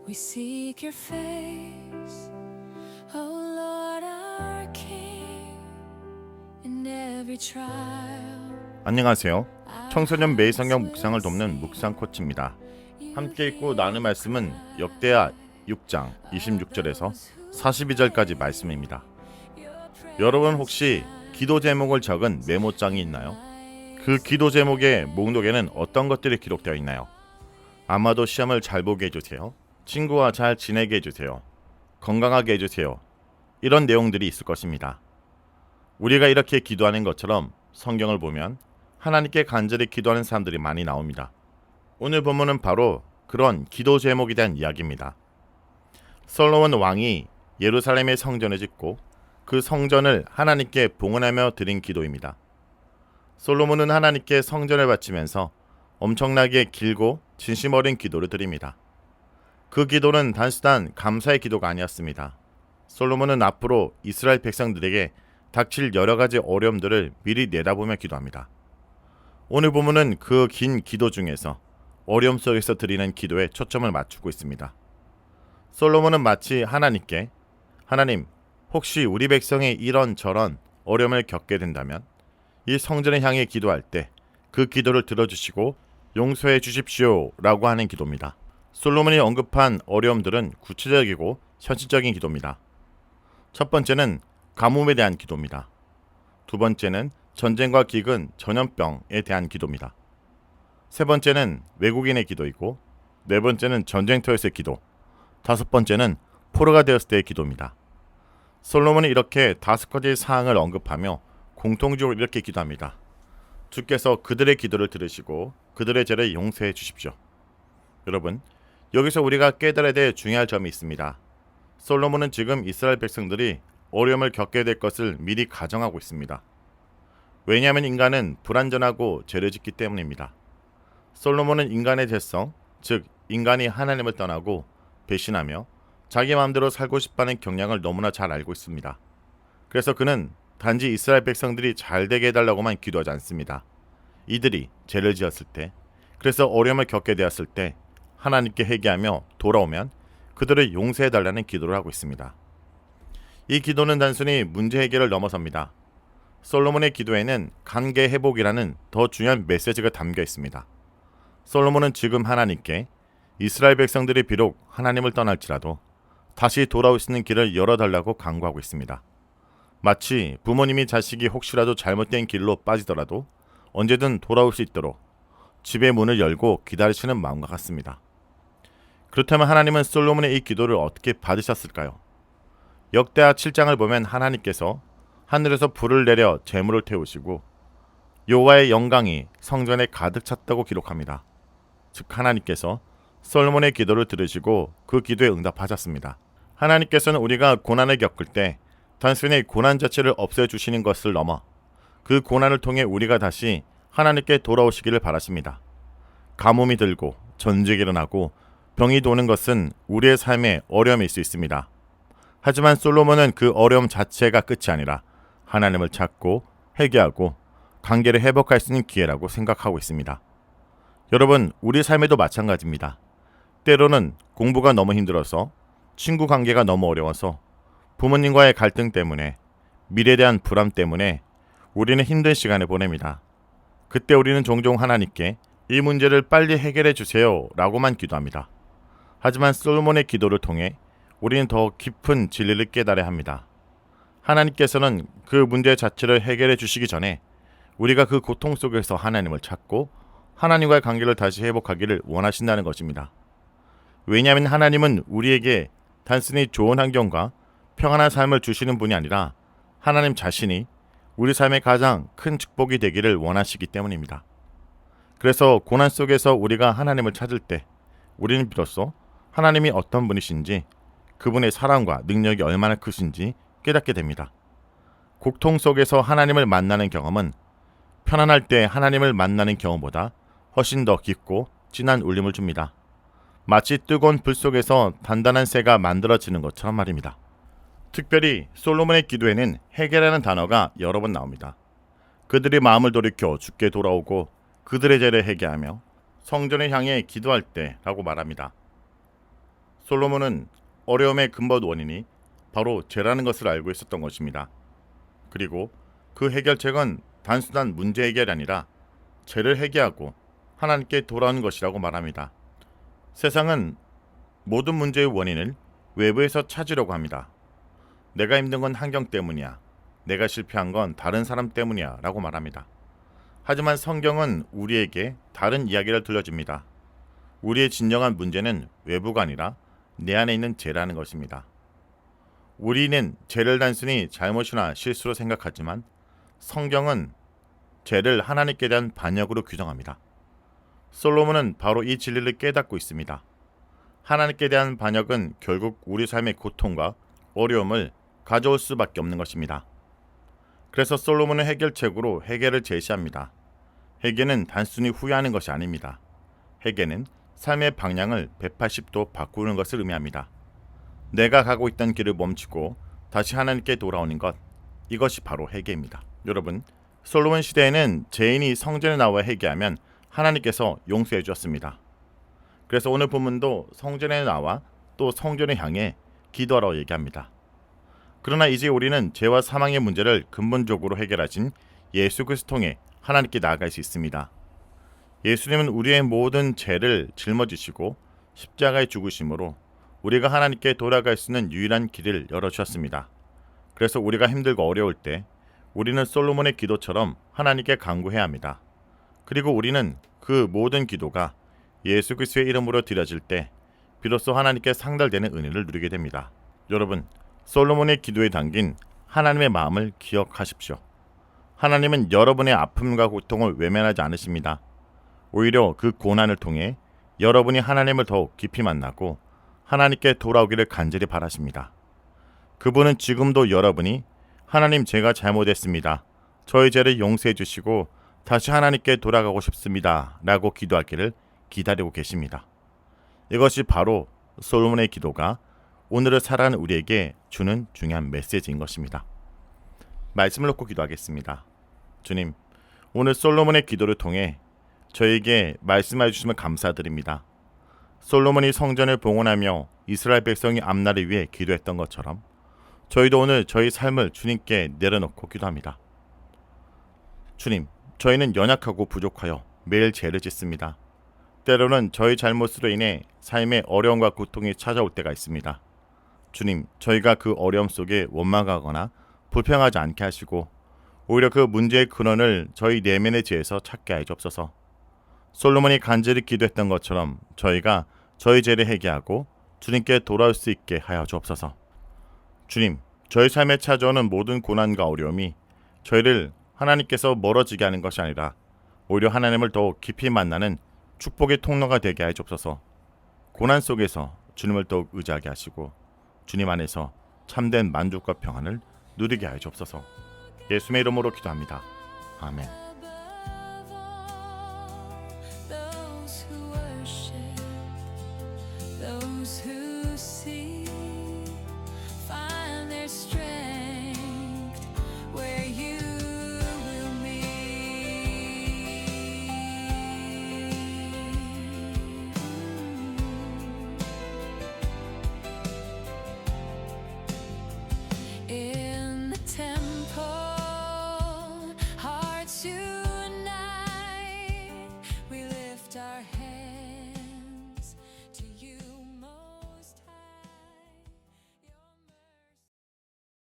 We seek your face, O Lord our King, in every trial. 안녕하세요. 청소년 매일 성경 묵상을 돕는 묵상 코치입니다. 함께 읽고 나눌 말씀은 역대하 6장 26절에서 42절까지 말씀입니다. 여러분 혹시 기도 제목을 적은 메모장이 있나요? 그 기도 제목의 목록에는 어떤 것들이 기록되어 있나요? 아마도 시험을 잘 보게 해주세요. 친구와 잘 지내게 해주세요. 건강하게 해주세요. 이런 내용들이 있을 것입니다. 우리가 이렇게 기도하는 것처럼 성경을 보면 하나님께 간절히 기도하는 사람들이 많이 나옵니다. 오늘 본문은 바로 그런 기도 제목에 대한 이야기입니다. 솔로몬 왕이 예루살렘의 성전을 짓고 그 성전을 하나님께 봉헌하며 드린 기도입니다. 솔로몬은 하나님께 성전을 바치면서 엄청나게 길고 진심 어린 기도를 드립니다. 그 기도는 단순한 감사의 기도가 아니었습니다. 솔로몬은 앞으로 이스라엘 백성들에게 닥칠 여러 가지 어려움들을 미리 내다보며 기도합니다. 오늘 본문은 그 긴 기도 중에서 어려움 속에서 드리는 기도에 초점을 맞추고 있습니다. 솔로몬은 마치 하나님께 하나님, 혹시 우리 백성이 이런저런 어려움을 겪게 된다면 이 성전을 향해 기도할 때 그 기도를 들어주시고 용서해 주십시오 라고 하는 기도입니다. 솔로몬이 언급한 어려움들은 구체적이고 현실적인 기도입니다. 첫 번째는 가뭄에 대한 기도입니다. 두 번째는 전쟁과 기근, 전염병에 대한 기도입니다. 세 번째는 외국인의 기도이고 네 번째는 전쟁터에서의 기도, 다섯 번째는 포로가 되었을 때의 기도입니다. 솔로몬이 이렇게 다섯 가지 사항을 언급하며 공통적으로 이렇게 기도합니다. 주께서 그들의 기도를 들으시고 그들의 죄를 용서해 주십시오. 여러분, 여기서 우리가 깨달아야 될 중요한 점이 있습니다. 솔로몬은 지금 이스라엘 백성들이 어려움을 겪게 될 것을 미리 가정하고 있습니다. 왜냐하면 인간은 불완전하고 죄를 짓기 때문입니다. 솔로몬은 인간의 죄성, 즉 인간이 하나님을 떠나고 배신하며 자기 마음대로 살고 싶어하는 경향을 너무나 잘 알고 있습니다. 그래서 그는 단지 이스라엘 백성들이 잘 되게 해달라고만 기도하지 않습니다. 이들이 죄를 지었을 때, 그래서 어려움을 겪게 되었을 때 하나님께 회개하며 돌아오면 그들을 용서해달라는 기도를 하고 있습니다. 이 기도는 단순히 문제 해결을 넘어섭니다. 솔로몬의 기도에는 관계 회복이라는 더 중요한 메시지가 담겨 있습니다. 솔로몬은 지금 하나님께 이스라엘 백성들이 비록 하나님을 떠날지라도 다시 돌아올 수 있는 길을 열어달라고 간구하고 있습니다. 마치 부모님이 자식이 혹시라도 잘못된 길로 빠지더라도 언제든 돌아올 수 있도록 집의 문을 열고 기다리시는 마음과 같습니다. 그렇다면 하나님은 솔로몬의 이 기도를 어떻게 받으셨을까요? 역대하 7장을 보면 하나님께서 하늘에서 불을 내려 재물을 태우시고 여호와의 영광이 성전에 가득 찼다고 기록합니다. 즉 하나님께서 솔로몬의 기도를 들으시고 그 기도에 응답하셨습니다. 하나님께서는 우리가 고난을 겪을 때 단순히 고난 자체를 없애주시는 것을 넘어 그 고난을 통해 우리가 다시 하나님께 돌아오시기를 바라십니다. 가뭄이 들고 전쟁이 일어나고 병이 도는 것은 우리의 삶의 어려움일 수 있습니다. 하지만 솔로몬은 그 어려움 자체가 끝이 아니라 하나님을 찾고 회개하고 관계를 회복할 수 있는 기회라고 생각하고 있습니다. 여러분, 우리 삶에도 마찬가지입니다. 때로는 공부가 너무 힘들어서, 친구 관계가 너무 어려워서, 부모님과의 갈등 때문에, 미래에 대한 불안 때문에 우리는 힘든 시간을 보냅니다. 그때 우리는 종종 하나님께 이 문제를 빨리 해결해 주세요 라고만 기도합니다. 하지만 솔로몬의 기도를 통해 우리는 더 깊은 진리를 깨달아야 합니다. 하나님께서는 그 문제 자체를 해결해 주시기 전에 우리가 그 고통 속에서 하나님을 찾고 하나님과의 관계를 다시 회복하기를 원하신다는 것입니다. 왜냐하면 하나님은 우리에게 단순히 좋은 환경과 평안한 삶을 주시는 분이 아니라 하나님 자신이 우리 삶의 가장 큰 축복이 되기를 원하시기 때문입니다. 그래서 고난 속에서 우리가 하나님을 찾을 때 우리는 비로소 하나님이 어떤 분이신지, 그분의 사랑과 능력이 얼마나 크신지 깨닫게 됩니다. 고통 속에서 하나님을 만나는 경험은 편안할 때 하나님을 만나는 경험보다 훨씬 더 깊고 진한 울림을 줍니다. 마치 뜨거운 불 속에서 단단한 쇠가 만들어지는 것처럼 말입니다. 특별히 솔로몬의 기도에는 회개라는 단어가 여러 번 나옵니다. 그들이 마음을 돌이켜 주께 돌아오고 그들의 죄를 회개하며 성전을 향해 기도할 때라고 말합니다. 솔로몬은 어려움의 근본 원인이 바로 죄라는 것을 알고 있었던 것입니다. 그리고 그 해결책은 단순한 문제 해결이 아니라 죄를 회개하고 하나님께 돌아오는 것이라고 말합니다. 세상은 모든 문제의 원인을 외부에서 찾으려고 합니다. 내가 힘든 건 환경 때문이야. 내가 실패한 건 다른 사람 때문이야 라고 말합니다. 하지만 성경은 우리에게 다른 이야기를 들려줍니다. 우리의 진정한 문제는 외부가 아니라 내 안에 있는 죄라는 것입니다. 우리는 죄를 단순히 잘못이나 실수로 생각하지만 성경은 죄를 하나님께 대한 반역으로 규정합니다. 솔로몬은 바로 이 진리를 깨닫고 있습니다. 하나님께 대한 반역은 결국 우리 삶의 고통과 어려움을 가져올 수밖에 없는 것입니다. 그래서 솔로몬은 해결책으로 회개를 제시합니다. 회개는 단순히 후회하는 것이 아닙니다. 회개는 삶의 방향을 180도 바꾸는 것을 의미합니다. 내가 가고 있던 길을 멈추고 다시 하나님께 돌아오는 것, 이것이 바로 회개입니다. 여러분, 솔로몬 시대에는 죄인이 성전에 나와 회개하면 하나님께서 용서해 주었습니다. 그래서 오늘 본문도 성전에 나와 또 성전을 향해 기도하라고 얘기합니다. 그러나 이제 우리는 죄와 사망의 문제를 근본적으로 해결하신 예수 그리스도 통해 하나님께 나아갈 수 있습니다. 예수님은 우리의 모든 죄를 짊어지시고 십자가에 죽으심으로 우리가 하나님께 돌아갈 수 있는 유일한 길을 열어주셨습니다. 그래서 우리가 힘들고 어려울 때 우리는 솔로몬의 기도처럼 하나님께 간구해야 합니다. 그리고 우리는 그 모든 기도가 예수 그리스도의 이름으로 드려질 때 비로소 하나님께 상달되는 은혜를 누리게 됩니다. 여러분, 솔로몬의 기도에 담긴 하나님의 마음을 기억하십시오. 하나님은 여러분의 아픔과 고통을 외면하지 않으십니다. 오히려 그 고난을 통해 여러분이 하나님을 더욱 깊이 만나고 하나님께 돌아오기를 간절히 바라십니다. 그분은 지금도 여러분이 하나님, 제가 잘못했습니다. 저의 죄를 용서해 주시고 다시 하나님께 돌아가고 싶습니다 라고 기도하기를 기다리고 계십니다. 이것이 바로 솔로몬의 기도가 오늘을 살아가는 우리에게 주는 중요한 메시지인 것입니다. 말씀을 놓고 기도하겠습니다. 주님, 오늘 솔로몬의 기도를 통해 저에게 말씀해 주시면 감사드립니다. 솔로몬이 성전을 봉헌하며 이스라엘 백성이 앞날을 위해 기도했던 것처럼 저희도 오늘 저희 삶을 주님께 내려놓고 기도합니다. 주님, 저희는 연약하고 부족하여 매일 죄를 짓습니다. 때로는 저희 잘못으로 인해 삶의 어려움과 고통이 찾아올 때가 있습니다. 주님, 저희가 그 어려움 속에 원망하거나 불평하지 않게 하시고 오히려 그 문제의 근원을 저희 내면의 죄에서 찾게 하여 주옵소서. 솔로몬이 간절히 기도했던 것처럼 저희가 저희 죄를 회개하고 주님께 돌아올 수 있게 하여 주옵소서. 주님, 저희 삶에 찾아오는 모든 고난과 어려움이 저희를 하나님께서 멀어지게 하는 것이 아니라 오히려 하나님을 더욱 깊이 만나는 축복의 통로가 되게 하여 주옵소서. 고난 속에서 주님을 더욱 의지하게 하시고 주님 안에서 참된 만족과 평안을 누리게 하여 주옵소서. 예수의 이름으로 기도합니다. 아멘. Above all, those who worship, those who